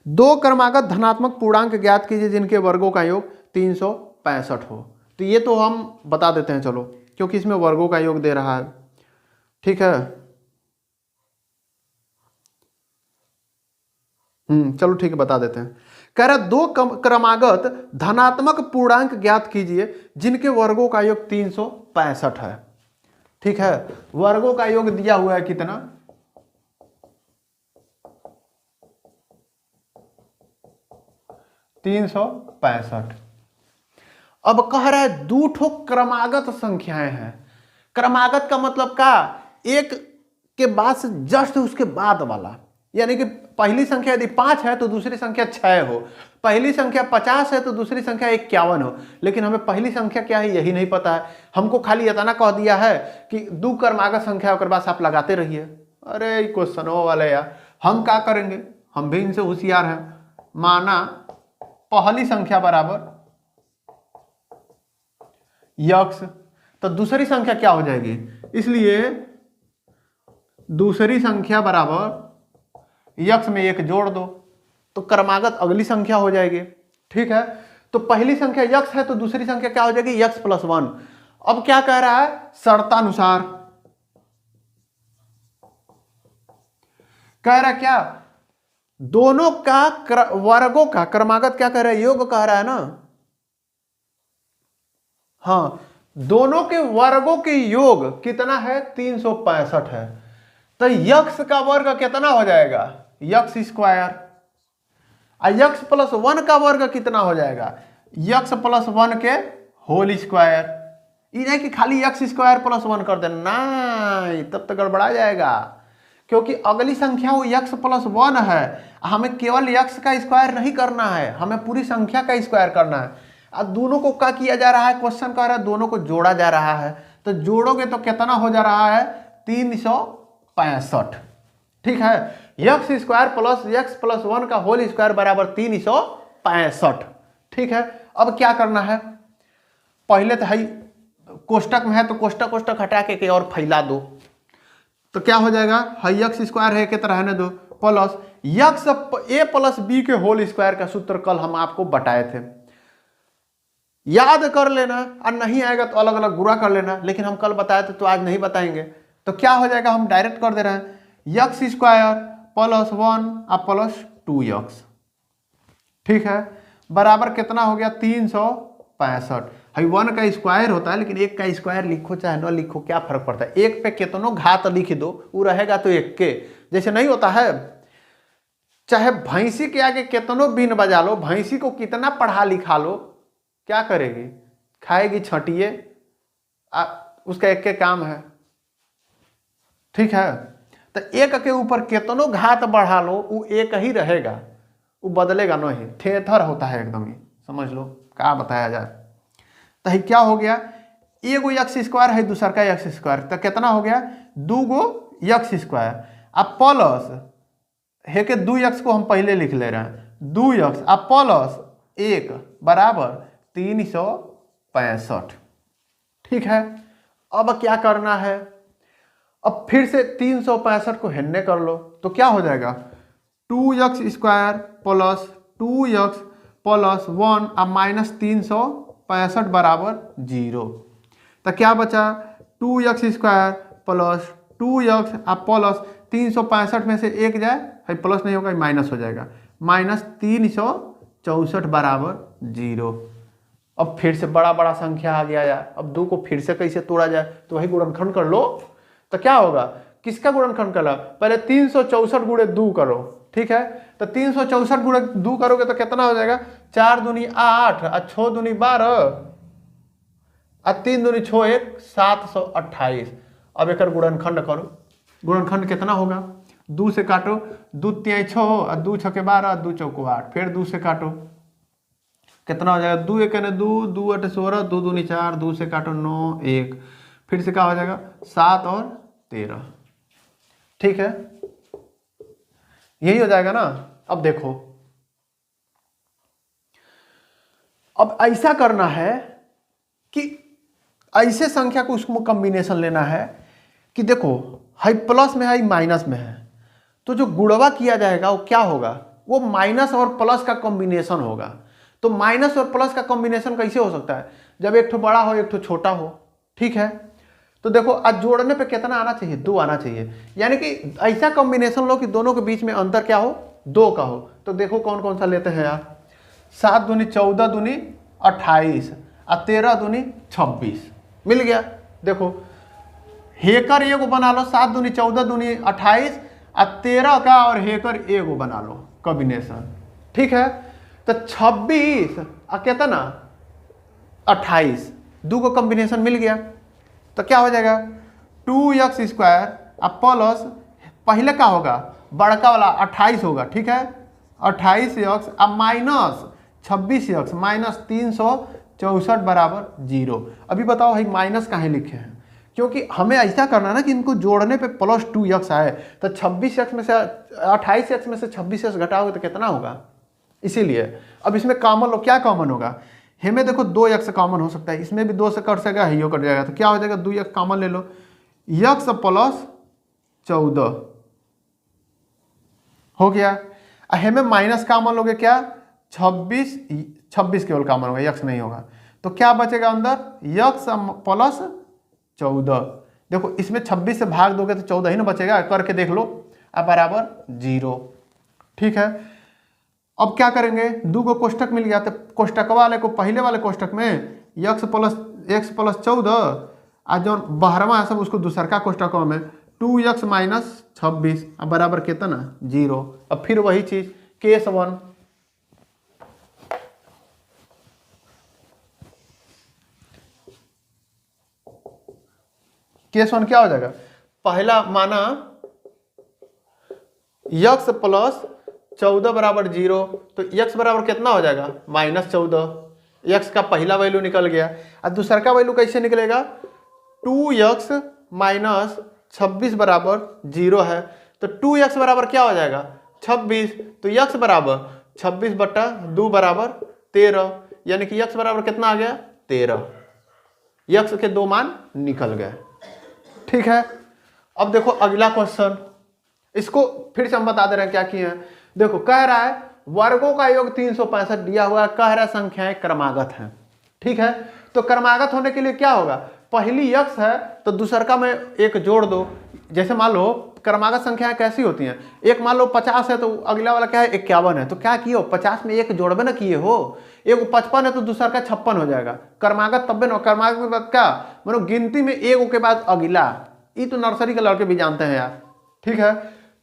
दो क्रमागत धनात्मक पूर्णांक ज्ञात कीजिए जिनके वर्गों का योग 365 हो। तो ये तो हम बता देते हैं चलो, क्योंकि इसमें वर्गों का योग दे रहा है। ठीक है, चलो ठीक है, बता देते हैं। कह रहा दो क्रमागत धनात्मक पूर्णांक ज्ञात कीजिए जिनके वर्गों का योग 365 है। ठीक है, वर्गों का योग दिया हुआ है कितना, 365। अब कह रहा है दो ठो क्रमागत संख्याएं हैं। क्रमागत का मतलब का एक के बाद से जस्ट उसके बाद वाला, यानी कि पहली संख्या यदि 5 है तो दूसरी संख्या 6 हो, पहली संख्या 50 है तो दूसरी संख्या 51 हो। लेकिन हमें पहली संख्या क्या है यही नहीं पता है, हमको खाली इतना कह दिया है कि दो क्रमागत संख्या, और बाद आप लगाते रहिए। अरे क्वेश्चनों वाले यार, हम क्या करेंगे, हम भी इनसे होशियार हैं। माना पहली संख्या बराबर यक्स, तो दूसरी संख्या क्या हो जाएगी, इसलिए दूसरी संख्या बराबर यक्स में 1 जोड़ दो तो क्रमागत अगली संख्या हो जाएगी। ठीक है, तो पहली संख्या यक्स है तो दूसरी संख्या क्या हो जाएगी, यक्स प्लस 1। अब क्या कह रहा है, शर्तानुसार कह रहा है क्या, दोनों का वर्गों का क्रमागत क्या कह रहा है, योग कह रहा है ना। हाँ, दोनों के वर्गों के योग कितना है, 365 है। तो यक्स का वर्ग कितना हो जाएगा, यक्स स्क्वायर, और यक्स प्लस 1 का वर्ग कितना हो जाएगा, यक्स प्लस 1 के होल स्क्वायर। ये नहीं कि खाली यक्स स्क्वायर प्लस 1 कर देना, नहीं, तब तक गड़बड़ा जाएगा, क्योंकि अगली संख्या वो यक्स प्लस 1 है। हमें केवल यक्स का स्क्वायर नहीं करना है, हमें पूरी संख्या का स्क्वायर करना है। अब दोनों को क्या किया जा रहा है, क्वेश्चन कह रहा है दोनों को जोड़ा जा रहा है, तो जोड़ोगे तो कितना हो जा रहा है, 365। ठीक है, x square plus x plus 1 का होल स्क्वायर बराबर 365। ठीक है, अब क्या करना है, पहले तो है कोष्टक में है तो कोष्टक कोष्टक हटा के और फैला दो, तो क्या हो जाएगा, हाई यक्स स्क्वायर है कितना रहने दो, प्लस यक्स ए प्लस बी के होल स्क्वायर का सूत्र कल हम आपको बताए थे, याद कर लेना, और नहीं आएगा तो अलग अलग गुणा कर लेना, लेकिन हम कल बताए थे तो आज नहीं बताएंगे। तो क्या हो जाएगा, हम डायरेक्ट कर दे रहे हैं, यक्स स्क्वायर प्लस 1 और प्लस 2x। ठीक है, बराबर कितना हो गया, 365। हाई 1 का स्क्वायर होता है, लेकिन 1 का स्क्वायर लिखो चाहे न लिखो क्या फर्क पड़ता है, 1 पे कितनों घात लिख दो वो रहेगा तो 1 के, जैसे नहीं होता है, चाहे भैंसी के आगे कितनों बीन बजा लो, भैंसी को कितना पढ़ा लिखा लो, क्या करेगी, खाएगी छटिए, उसका एक के काम है। ठीक है, तो 1 के ऊपर कितनों घात बढ़ा लो वो 1 ही रहेगा, वो बदलेगा नहीं, थेथर होता है एकदम ही, समझ लो क्या बताया जाए। तो क्या हो गया, एगो यक्स स्क्वायर है दूसरा का यक्स स्क्वायर, तो कितना हो गया, 2 गो यक्स स्क्वायर, अब प्लस है के 2x को हम पहले लिख ले रहे हैं, 2x अब प्लस 1 बराबर 365। ठीक है, अब क्या करना है, अब फिर से 365 को हेन्ने कर लो तो क्या हो जाएगा, 2x square plus 2x plus 1 अब माइनस 365 बराबर 0। तो क्या बचा, 2x स्क्वायर प्लस 2x अब प्लस 365 में से 1 जाए, प्लस नहीं होगा माइनस हो जाएगा, माइनस 364 बराबर 0। अब फिर से बड़ा बड़ा संख्या आ गया यार, अब 2 को फिर से कैसे तोड़ा जाए, तो वही गुणनखंड कर लो। तो क्या होगा, किसका गुणनखंड कर लो, पहले 364 गुणे 2 करो। ठीक है, तो 364 गुणे 2 करोगे तो कितना हो जाएगा, 4 दूनी 8 और 6 दूनी 12 और 3 दूनी 6 1 728। अब एक गुणनखंड करो, गुणनखंड कितना होगा, 2 से काटो, 2 3 6 और 2 6 के 12 और 2 चौको 8, फिर 2 से काटो कितना हो जाएगा, 2 1 2 2 8 16 2 दूनी 4, 2 से काटो 9 1, फिर से क्या हो जाएगा 7 और 13। ठीक है, यही हो जाएगा ना। अब देखो, अब ऐसा करना है कि ऐसे संख्या को उसको कॉम्बिनेशन लेना है कि देखो हाई प्लस में है माइनस में है, तो जो गुणवा किया जाएगा वो क्या होगा, वो माइनस और प्लस का कॉम्बिनेशन होगा। तो माइनस और प्लस का कॉम्बिनेशन कैसे हो सकता है? जब एक ठो बड़ा हो एक ठो छोटा हो, ठीक है। तो देखो आज जोड़ने पे कितना आना चाहिए? 2 आना चाहिए, यानी कि ऐसा कॉम्बिनेशन लो कि दोनों के बीच में अंतर क्या हो? 2 का हो। तो देखो कौन कौन सा लेते हैं यार। 7 दूनी 14 दूनी 28 और 13 दूनी 26 मिल गया। देखो हेकर एगो बना लो, 7 दूनी 14 दूनी 28 और 13 का और हेकर एगो बना लो कॉम्बिनेशन, ठीक है। तो 26 और कितना 28 दो को कॉम्बिनेशन मिल गया। तो क्या हो जाएगा 2x स्क्वायर अब प्लस पहले का होगा बड़का वाला 28 होगा, ठीक है। 28x अब माइनस 26x माइनस 364 बराबर 0। अभी बताओ भाई माइनस काहे लिखे हैं? क्योंकि हमें ऐसा करना ना कि इनको जोड़ने पे प्लस 2x आए। तो 26x में से 28x में से 26x घटाओगे तो कितना होगा? इसीलिए अब इसमें कॉमन लो, क्या कॉमन होगा? हमें देखो 2x कॉमन हो सकता है, इसमें भी 2 से कट सकेगा, हियो कट जाएगा। तो क्या हो जाएगा 2x कॉमन ले लो, x प्लस 14 हो गया। हमें माइनस कॉमन लोगे क्या? 26 केवल कॉमन होगा, x नहीं होगा। तो क्या बचेगा अंदर? x plus 14। देखो इसमें 26 से भाग दोगे तो 14 ही ना बचेगा, करके देख लो। अब बराबर 0, ठीक है। अब क्या करेंगे? 2 को कोष्टक मिल गया, तो कोष्टक वाले को पहले वाले कोष्टक में x प्लस 14 आज जो 12वां है सब उसको दूसर का कोष्टक में 2x माइनस 26 बराबर कितना? 0। अब फिर वही चीज केस 1, केस 1 क्या हो जाएगा? पहला माना x प्लस 14 बराबर 0, तो x बराबर कितना हो जाएगा? माइनस 14। x का पहला वैल्यू निकल गया। और दूसरा का वैल्यू कैसे निकलेगा? 2x माइनस 26 बराबर 0 है। तो 2x बराबर क्या हो जाएगा? 26। तो x बराबर 26 बट्टा 2 बराबर 13, यानी कि x बराबर कितना आ गया? 13। x के 2 मान निकल गए, ठीक है। अब देखो अगला क्वेश्चन, इसको फिर से हम बता दे रहे हैं क्या किए हैं। देखो कह रहा है वर्गों का योग 365 दिया हुआ है, कह रहा है संख्याएं क्रमागत हैं, ठीक है। तो क्रमागत होने के लिए क्या होगा? पहली x है तो दूसरा में एक जोड़ दो। जैसे मान लो क्रमागत संख्याएं कैसी होती हैं? एक मान लो 50 है तो अगला वाला क्या है? 51 है। तो क्या किए हो? 50 में एक जोड़बे ना किए हो। एक 55 है तो दूसरा का 56 हो जाएगा। क्रमागत तब न, क्रमागत के बाद क्या मतलब गिनती में एक के बाद अगला। ये तो नर्सरी के लड़के भी जानते हैं यार, ठीक है।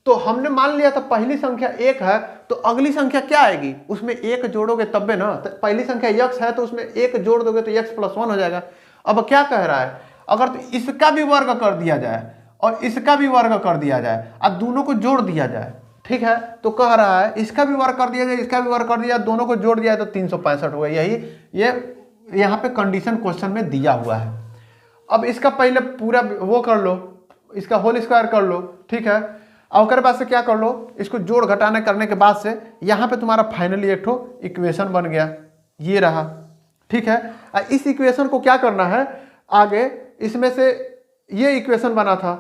तो हमने मान लिया था पहली संख्या 1 है तो अगली संख्या क्या आएगी? उसमें एक जोड़ोगे तब ना। तो पहली संख्या x है तो उसमें एक जोड़ दोगे तो x प्लस 1 हो जाएगा। अब क्या कह रहा है? अगर तो इसका भी वर्ग कर दिया जाए और इसका भी वर्ग कर दिया जाए और दोनों को जोड़ दिया जाए, ठीक है। तो कह रहा है इसका भी वर्ग कर दिया जाए, इसका भी वर्ग कर दिया, दोनों को जोड़ दिया जाए तो 365 होगा। यही ये यहाँ पे कंडीशन क्वेश्चन में दिया हुआ है। अब इसका पहले पूरा वो कर लो, इसका होल स्क्वायर कर लो, ठीक है। और बाद से क्या कर लो, इसको जोड़ घटाने करने के बाद से यहाँ पे तुम्हारा फाइनली एक ठो इक्वेशन बन गया, ये रहा, ठीक है। इस इक्वेशन को क्या करना है आगे? इसमें से ये इक्वेशन बना था,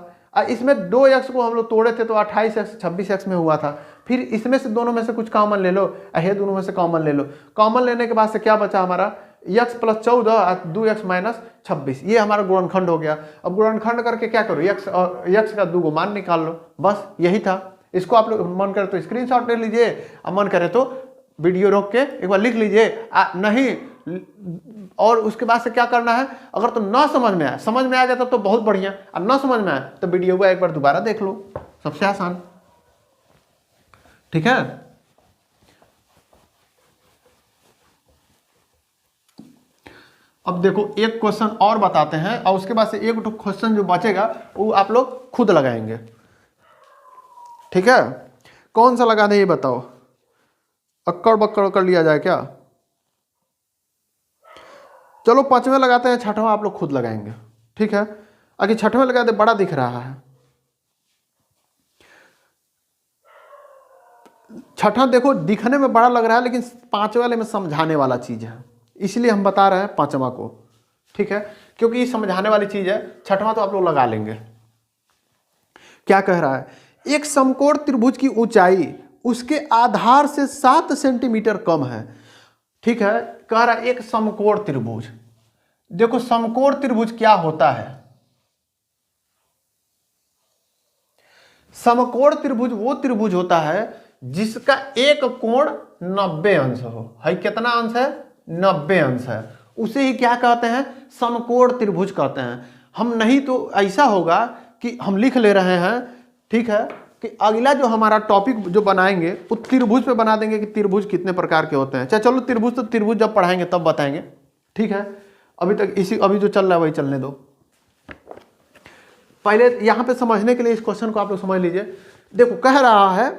इसमें 2x को हम लोग तोड़े थे तो 28x 26x में हुआ था। फिर इसमें से दोनों में से कुछ कॉमन ले लो, ये दोनों में से कॉमन ले लो। कॉमन लेने के बाद से क्या बचा हमारा? x प्लस 14 और 2x माइनस 26, ये हमारा गुणनखंड हो गया। अब गुणनखंड करके क्या करो? x और x का 2 मान निकाल लो, बस यही था। इसको आप लोग मन करे तो स्क्रीनशॉट ले लीजिए और मन करे तो वीडियो रोक के एक बार लिख लीजिए, नहीं और उसके बाद से क्या करना है? अगर तो ना समझ में आए, समझ में आ गया तब तो बहुत बढ़िया, और ना समझ में आए तो वीडियो को एक बार दोबारा देख लो, सबसे आसान, ठीक है। अब देखो एक क्वेश्चन और बताते हैं और उसके बाद से एक क्वेश्चन जो बचेगा वो आप लोग खुद लगाएंगे, ठीक है। कौन सा लगा दे ये बताओ? अक्कड़ बक्कड़ कर लिया जाए क्या? चलो 5वें लगाते हैं, 6वां आप लोग खुद लगाएंगे, ठीक है। आगे 6वें लगा दे, बड़ा दिख रहा है। 6वां देखो दिखने में बड़ा लग रहा है लेकिन 5वें वाले में समझाने वाला चीज है, इसलिए हम बता रहे हैं 5वां को, ठीक है, क्योंकि ये समझाने वाली चीज है। 6वां तो आप लोग लगा लेंगे। क्या कह रहा है? एक समकोण त्रिभुज की ऊंचाई उसके आधार से 7 सेंटीमीटर कम है। ठीक है, कह रहा एक समकोण त्रिभुज। देखो समकोण त्रिभुज क्या होता है? समकोण त्रिभुज वो त्रिभुज होता है जिसका एक कोण 90 अंश हो। है कितना अंश है? 90 अंश है। उसे ही क्या कहते हैं? समकोण त्रिभुज कहते हैं। हम नहीं तो ऐसा होगा कि हम लिख ले रहे हैं, ठीक है, कि अगला जो हमारा टॉपिक जो बनाएंगे वो त्रिभुज पे बना देंगे कि त्रिभुज कितने प्रकार के होते हैं। चलो त्रिभुज तो त्रिभुज जब पढ़ाएंगे तब बताएंगे। ठीक है, अभी तक अभी जो चल रहा है वही चलने दो। पहले यहां पे समझने के लिए इस क्वेश्चन को आप लोग समझ लीजिए। देखो कह रहा है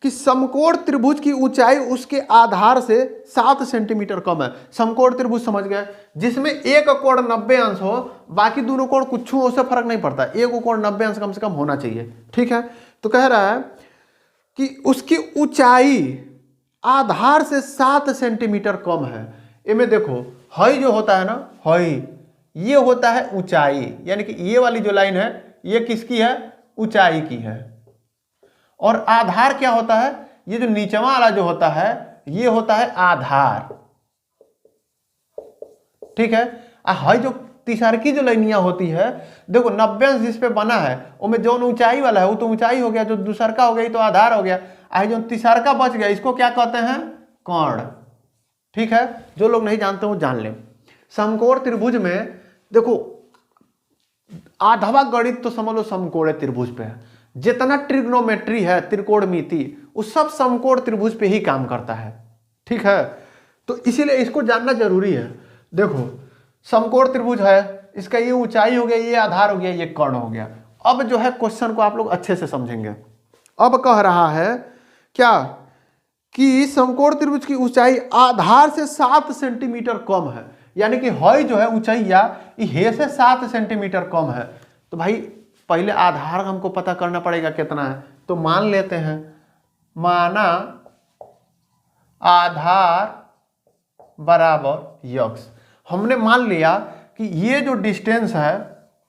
कि समकोण त्रिभुज की ऊंचाई उसके आधार से 7 सेंटीमीटर कम है। समकोण त्रिभुज समझ गए, जिसमें एक कोण 90 अंश हो, बाकी दोनों कोण कुछ उससे फर्क नहीं पड़ता, एक कोण 90 अंश कम से कम होना चाहिए। ठीक है, तो कह रहा है कि उसकी ऊंचाई आधार से 7 सेंटीमीटर कम है। इनमें देखो हई जो होता है ना, हई ये होता है ऊंचाई, यानी कि ये वाली जो लाइन है ये किसकी है? ऊंचाई की है। और आधार क्या होता है? ये जो नीचवा वाला जो होता है ये होता है आधार। ठीक है, हई जो तीसरकी जो लाइनियां होती है, देखो 90 अंश जिस पे बना है उसमें जो ऊंचाई वाला है वो तो ऊंचाई हो गया, जो दूसरका हो गया तो आधार हो गया। आई जो तीसरका बच गया इसको क्या कहते हैं? कोण। ठीक है, जो लोग नहीं जानते वो जान लें। समकोण त्रिभुज में देखो आधवा गणित तो समझ लो समकोण त्रिभुज पे है। जितना ट्रिग्नोमेट्री है, त्रिकोणमिति, वो सब समकोण त्रिभुज पे ही काम करता है। ठीक है, तो इसीलिए इसको जानना जरूरी है। देखो समकोण त्रिभुज है, इसका ये ऊंचाई हो गया, ये आधार हो गया, ये कोण हो गया। अब जो है क्वेश्चन को आप लोग अच्छे से समझेंगे। अब कह रहा है क्या कि समकोण त्रिभुज की ऊंचाई आधार से 7 सेंटीमीटर कम है, यानी कि हई जो है ऊंचाइया हे से 7 सेंटीमीटर कम है। तो भाई पहले आधार हमको पता करना पड़ेगा कितना है। तो मान लेते हैं, माना आधार बराबर यक्स। हमने मान लिया कि ये जो डिस्टेंस है,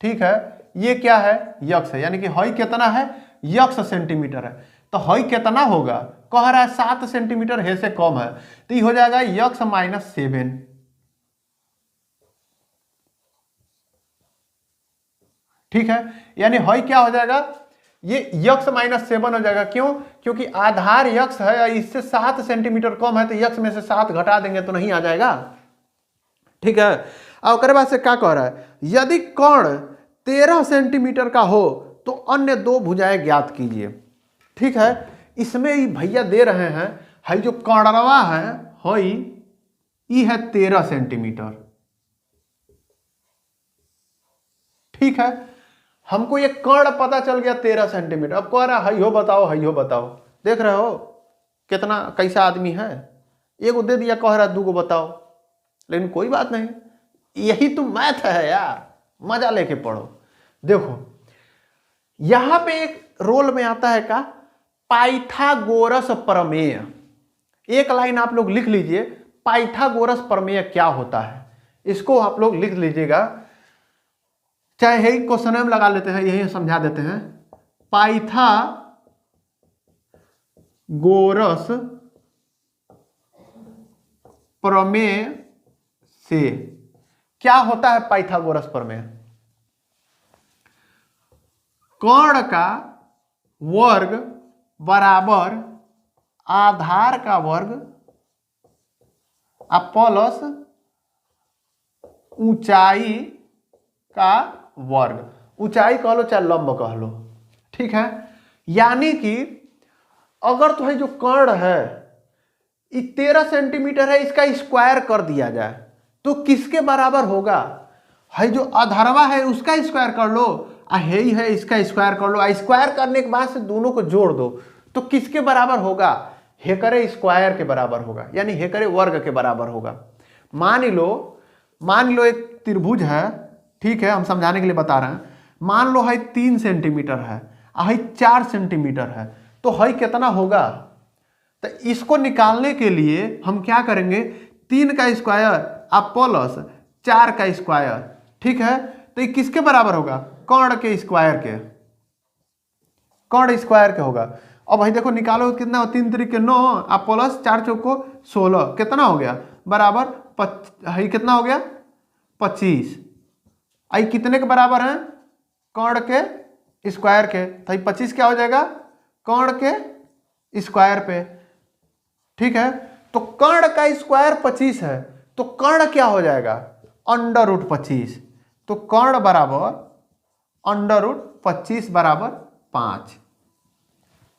ठीक है, ये क्या है? यक्स है, यानी कि हई कितना है? यक्स सेंटीमीटर है। तो हई कितना होगा? कह रहा है 7 सेंटीमीटर हे से कम है, तो ये हो जाएगा यक्स माइनस 7। ठीक है, यानी हई क्या हो जाएगा? ये यक्स माइनस 7 हो जाएगा। क्यों? क्योंकि आधार यक्स है, इससे 7 सेंटीमीटर कम है, तो यक्स में से 7 घटा देंगे तो नहीं आ जाएगा। ठीक है, अब उसके बाद से क्या कह रहा है? यदि कोण 13 सेंटीमीटर का हो तो अन्य दो भुजाएं ज्ञात कीजिए। ठीक है, इसमें ही भैया दे रहे हैं, हई जो कोणवा है हई ये है 13 सेंटीमीटर। ठीक है, हमको ये कोण पता चल गया 13 सेंटीमीटर। अब कह रहा है हई हो बताओ, हई हो बताओ। देख रहे हो कितना कैसा आदमी है? एगो दे दिया, कह रहा है 2 गो बताओ। लेकिन कोई बात नहीं, यही तो मैथ है यार, मजा लेके पढ़ो। देखो यहां पे एक रोल में आता है का पाइथागोरस प्रमेय। एक लाइन आप लोग लिख लीजिए, पाइथागोरस प्रमेय क्या होता है, इसको आप लोग लिख लीजिएगा। चाहे यही क्वेश्चन में लगा लेते हैं, यही समझा देते हैं। पाइथागोरस प्रमेय से क्या होता है? पाइथागोरस प्रमेय कोण का वर्ग बराबर आधार का वर्ग प्लस ऊंचाई का वर्ग। ऊंचाई कह लो चाहे लंब कह लो। ठीक है, यानी कि अगर तो है जो कोण है 13 सेंटीमीटर है, इसका स्क्वायर कर दिया जाए तो किसके बराबर होगा? है जो अधरवा है उसका स्क्वायर कर लो, हे है इसका स्क्वायर कर लो। स्क्वायर करने के बाद से दोनों को जोड़ दो तो किसके बराबर होगा? हेकरे स्क्वायर के बराबर होगा, यानी हेकरे वर्ग के बराबर होगा। मान लो एक त्रिभुज है, ठीक है, हम समझाने के लिए बता रहे हैं। मान लो है 3 सेंटीमीटर है, है 4 सेंटीमीटर है, तो है कितना होगा? तो इसको निकालने के लिए हम क्या करेंगे? 3 का स्क्वायर प्लस 4 का स्क्वायर। ठीक है, तो ये किसके बराबर होगा? कोण के स्क्वायर के, कोण स्क्वायर के होगा। अब भाई देखो निकालो कितना हो, 3 3 के 9 आप प्लस 4 चौक को 16 कितना हो गया बराबर है कितना हो गया 25। आई कितने के बराबर है कर्ण के स्क्वायर के, तो 25 क्या हो जाएगा कर्ण के स्क्वायर पे। ठीक है, तो कर्ण का स्क्वायर 25 है तो कर्ण क्या हो जाएगा √25। तो कर्ण बराबर √25 बराबर 5।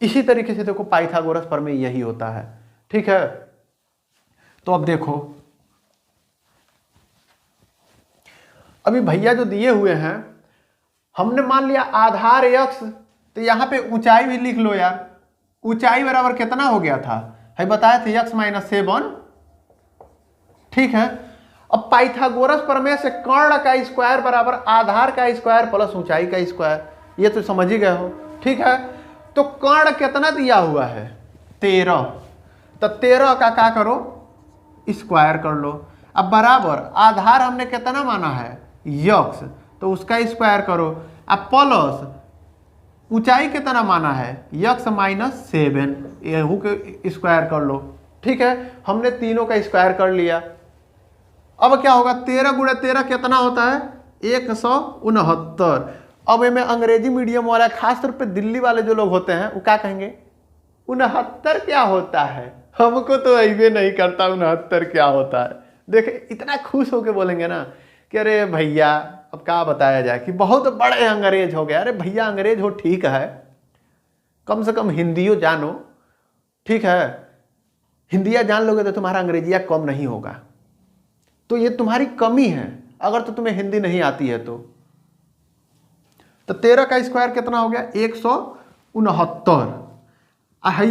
इसी तरीके से देखो पाइथागोरस प्रमेय यही होता है। ठीक है, तो अब देखो अभी भैया जो दिए हुए हैं हमने मान लिया आधार x, तो यहां पे ऊंचाई भी लिख लो यार। ऊंचाई बराबर कितना हो गया था है बताए थे x-7। ठीक है, अब पाइथागोरस प्रमेय से कर्ण का स्क्वायर बराबर आधार का स्क्वायर प्लस ऊंचाई का स्क्वायर, ये तो समझ ही गए हो। ठीक है, तो कर्ण कितना दिया हुआ है 13, तो 13 का क्या करो स्क्वायर कर लो। अब बराबर आधार हमने कितना माना है x, तो उसका स्क्वायर करो। अब प्लस ऊंचाई कितना माना है x-7, यहू के स्क्वायर कर लो। ठीक है, हमने तीनों का स्क्वायर कर लिया। अब क्या होगा 13 × 13 कितना होता है 169। अब इनमें अंग्रेजी मीडियम वाला खास तौर पे दिल्ली वाले जो लोग होते हैं वो क्या कहेंगे 69 क्या होता है, हमको तो ऐसे नहीं करता 69 क्या होता है। देखे इतना खुश होके बोलेंगे ना कि अरे भैया अब क्या बताया जाए कि बहुत बड़े अंग्रेज हो गए। अरे भैया अंग्रेज हो ठीक है, कम से कम हिंदियों जानो। ठीक है, हिंदिया जान लोगे तो तुम्हारा अंग्रेजिया कम नहीं होगा, तो ये तुम्हारी कमी है अगर तो तुम्हें हिंदी नहीं आती है तो 13 का स्क्वायर कितना हो गया 169।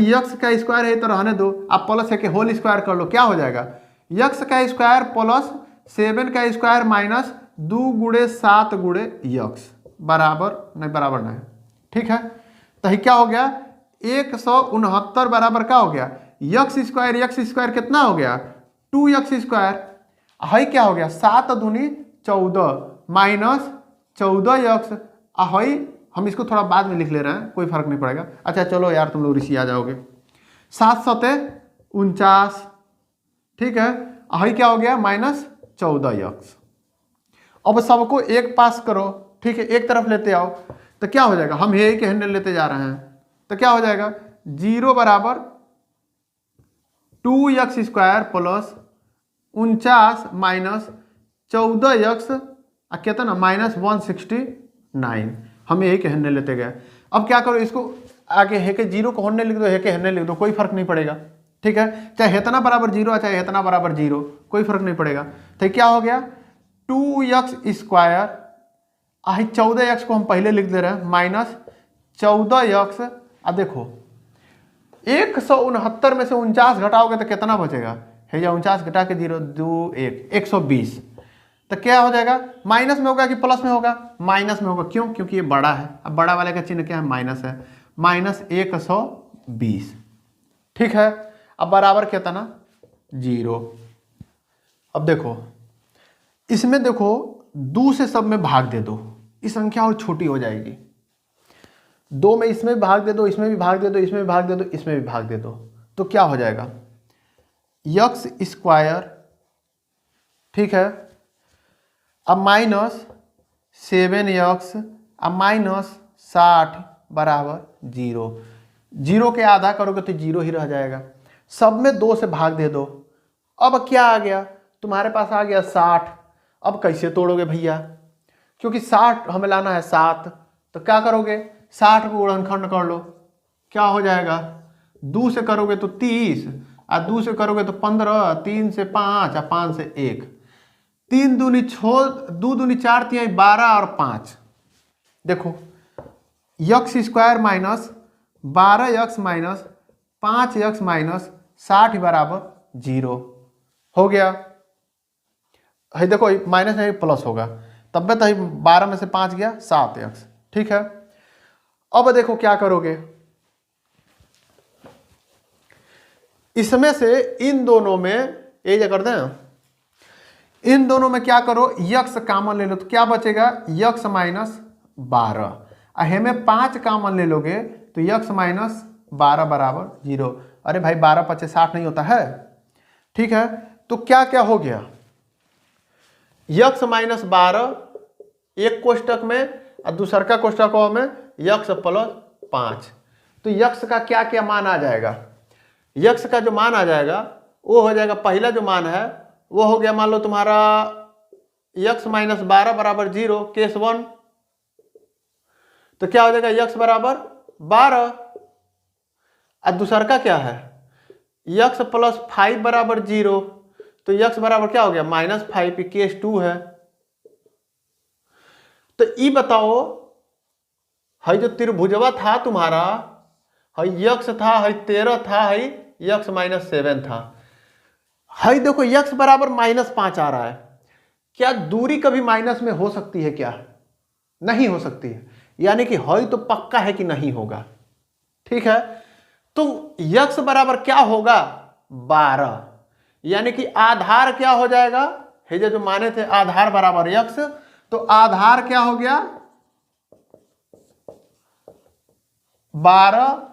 यक्स का स्क्वायर है तो रहने दो, आप प्लस है के होल स्क्वायर कर लो, क्या हो जाएगा यक्स का स्क्वायर प्लस 7 का स्क्वायर माइनस 2 × 7 × यक्स बराबर नहीं। ठीक है, तो क्या हो गया 169 बराबर क्या हो गया यक्स स्क्वायर कितना हो गया 2x²। है क्या हो गया 7 दूनी 14 माइनस 14x। है हम इसको थोड़ा बाद में लिख ले रहे हैं, कोई फर्क नहीं पड़ेगा। अच्छा चलो यार तुम लोग ऋषि आ जाओगे 7 × 7 = 49। ठीक है क्या हो गया -14x। अब सबको एक पास करो। ठीक है, एक तरफ लेते आओ तो क्या हो जाएगा, हम ये के हैंडल लेते जा रहे हैं तो क्या हो जाएगा 0 बराबर 2x² प्लस 49 माइनस 14x कितना -169। हम यही के हन्ने लेते गए। अब क्या करो इसको आगे है के 0 को हन्ने लिख दो, है के हन्ने लिख दो, कोई फर्क नहीं पड़ेगा। ठीक है, चाहे इतना बराबर 0 चाहे इतना बराबर 0, कोई फर्क नहीं पड़ेगा। तो क्या हो गया 2x²। 14x को हम पहले लिख दे रहे हैं माइनस 14x। अब देखो 169 में से 49 घटाओगे तो कितना बचेगा है या 49 घटा के 0 2 1 120। तो क्या हो जाएगा माइनस में होगा कि प्लस में होगा, माइनस में होगा। क्यों, क्योंकि ये बड़ा है। अब बड़ा वाले का चिन्ह क्या है माइनस है, -120। ठीक है, अब बराबर कितना 0। अब देखो इसमें देखो 2 से सब में भाग दे दो, इस संख्या और छोटी हो जाएगी। 2 में इसमें भी भाग दे दो, इसमें भी भाग दे दो, इसमें भी भाग दे दो, इसमें भी भाग दे दो, तो क्या हो जाएगा x²। ठीक है, अब -7x अब -60 बराबर 0। 0 के आधा करोगे तो 0 ही रह जाएगा। सब में 2 से भाग दे दो। अब क्या आ गया तुम्हारे पास आ गया 60। अब कैसे तोड़ोगे भैया, क्योंकि 60 हमें लाना है 7, तो क्या करोगे 60 को गुणनखंड कर लो, क्या हो जाएगा 2 से करोगे तो 30 और 2 से करोगे तो 15, 3 से 5 और 5 से 1, 3 दूनी 6, 2 दूनी 4 3 12 और 5। देखो x² minus 12x minus 5x minus 60 बराबर 0 हो गया है। देखो माइनस है प्लस होगा, तब भी तो 12 में से 5 गया 7x। ठीक है, अब देखो क्या करोगे, इसमें से इन दोनों में ये क्या कर दें, इन दोनों में क्या करो x कॉमन ले लो, तो क्या बचेगा x -12। हमें 5 कॉमन ले लोगे तो x 12 बराबर 0। अरे भाई 12 × 5 = 60 नहीं होता है। ठीक है, तो क्या क्या हो गया, यक्स माइनस 12 एक कोष्टक में और दूसरका कोष्टकों में यक्स प्लस 5। तो यक्स का क्या क्या मान आ जाएगा, यक्स का जो मान आ जाएगा वो हो जाएगा, पहला जो मान है वो हो गया मान लो तुम्हारा यक्स माइनस 12 बराबर 0 केस 1। तो क्या हो जाएगा यक्स बराबर 12। और दूसर का क्या है यक्स प्लस 5 बराबर 0। तो यक्स बराबर क्या हो गया -5 केस 2 है। तो ये बताओ है जो त्रिभुजवा था तुम्हारा, है यक्स था, है 13 था, है यक्स -7 था, है देखो यक्स बराबर -5 आ रहा है। क्या दूरी कभी माइनस में हो सकती है क्या, नहीं हो सकती है, यानी कि है तो पक्का है कि नहीं होगा। ठीक है, तो यक्स बराबर क्या होगा 12, यानी कि आधार क्या हो जाएगा, हे जो माने थे आधार बराबर यक्स, तो आधार क्या हो गया 12,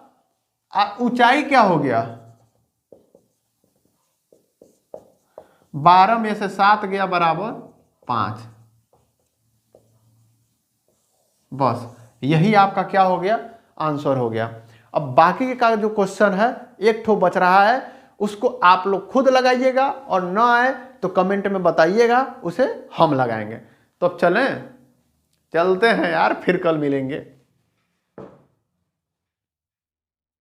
ऊंचाई क्या हो गया 12 में से 7 गया बराबर 5। बस यही आपका क्या हो गया आंसर हो गया। अब बाकी का जो क्वेश्चन है एक ठो बच रहा है, उसको आप लोग खुद लगाइएगा और ना आए तो कमेंट में बताइएगा, उसे हम लगाएंगे। तो अब चलें, चलते हैं यार, फिर कल मिलेंगे।